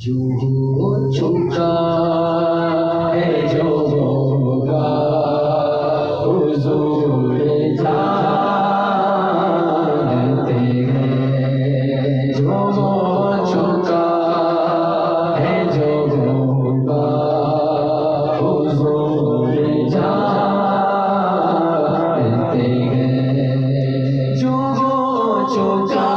جو ہو چکا ہے جو ہوگا حضور جانتے ہیں جو ہو چکا ہے جو ہوگا حضور جانتے ہیں جو ہو چکا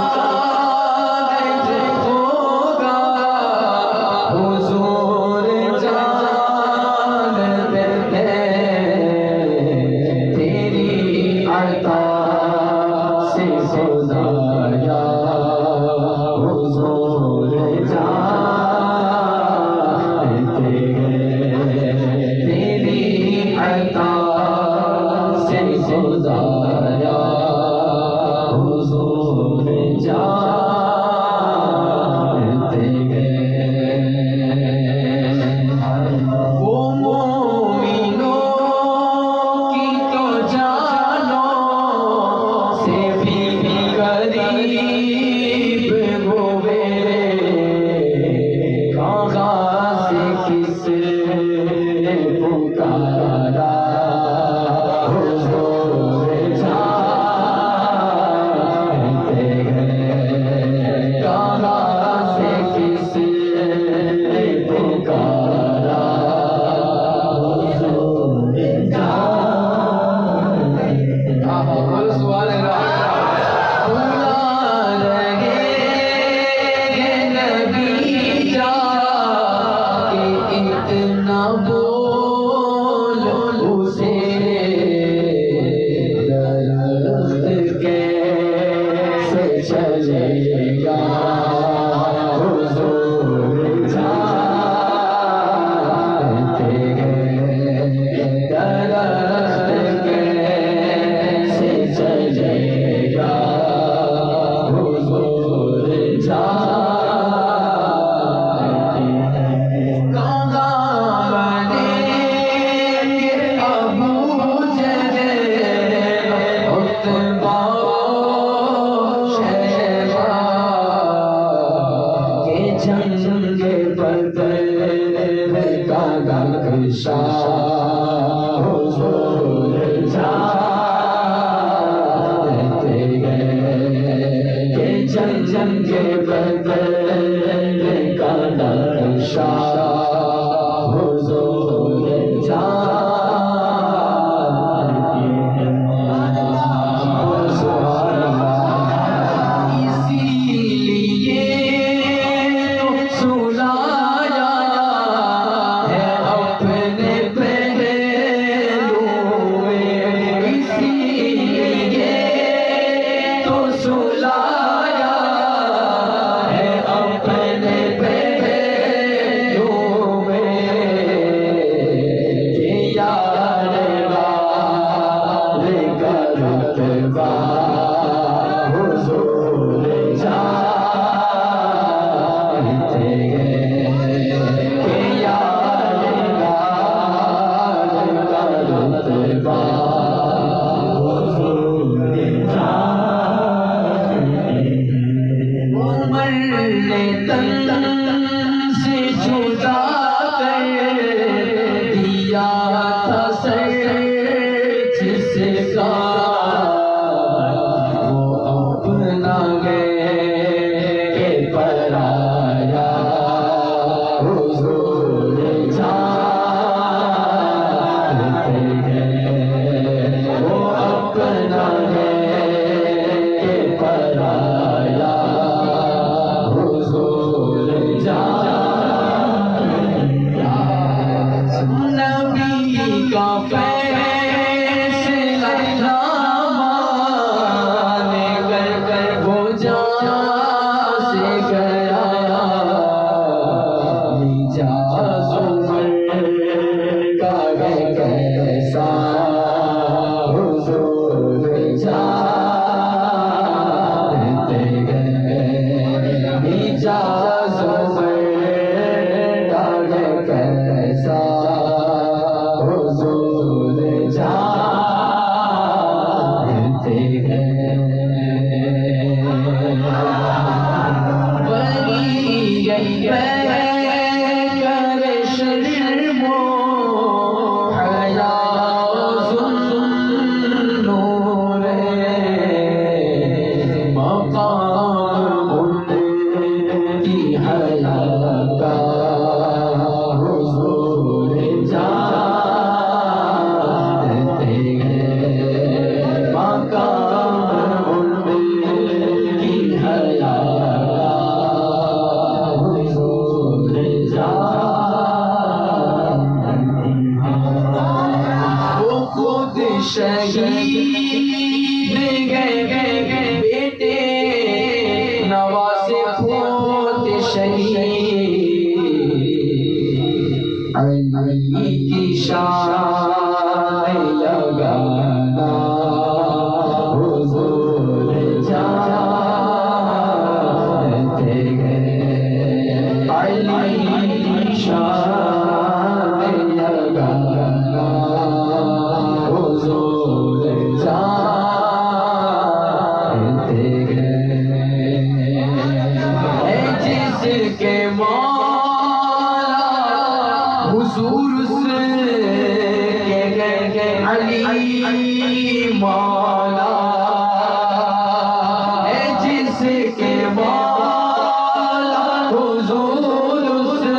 علی کی شان لگانا حضور جانتے ہیں علی کی شان لگانا حضور جانتے ہیں جس کے حضور سے علی مولا ہے جس کے مولا حضور سے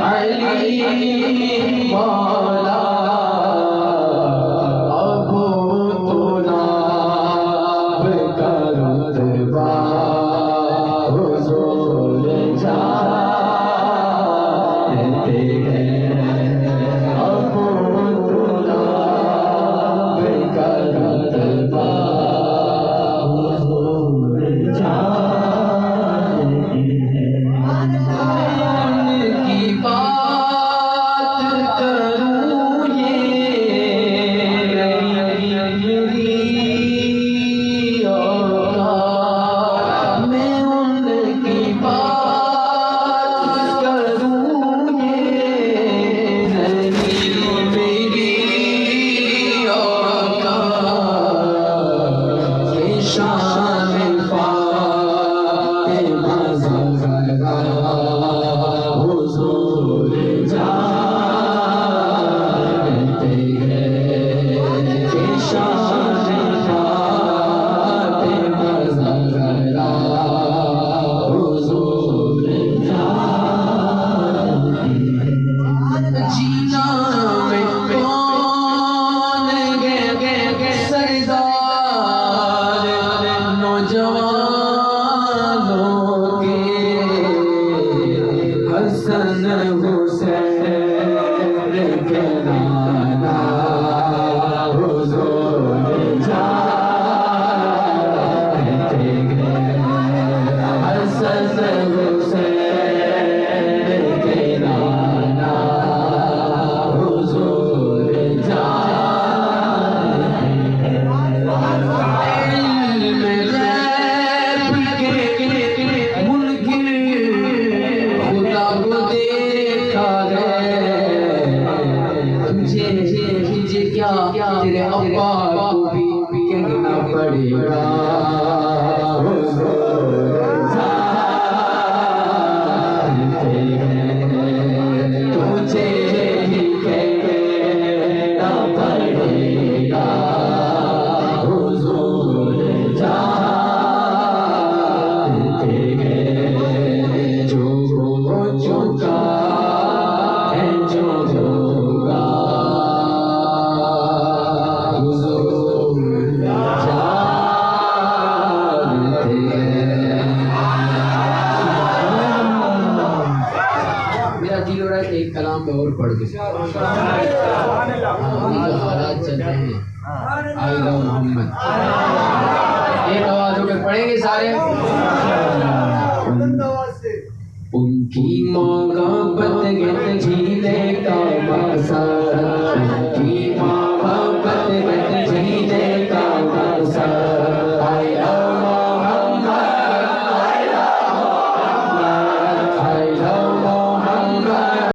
علی مولا ابو طلاب کا رتبہ حضور حسن حسین کے نانا حضور جانتے ہیں حسن حسین کے نانا حضور جانتے ہیں علم غیب کے منکر خدا کو دیکھا ہے تجھے کیا تیرے ابا کو بھی کہنا پڑے گا حضور جانتے ہیں تجھے ہی کہنا پڑے گا حضور جانتے ہیں جو ہو چکا ہے جو ہوگا حضور جانتے ہیں میرا دل ہو رہا ہے کہ ایک کلام میں اور پڑھ دوں حالات چل رہے ہیں آئلہ محمد ایک آواز ہو کر پڑھیں گے سارے ان کی موت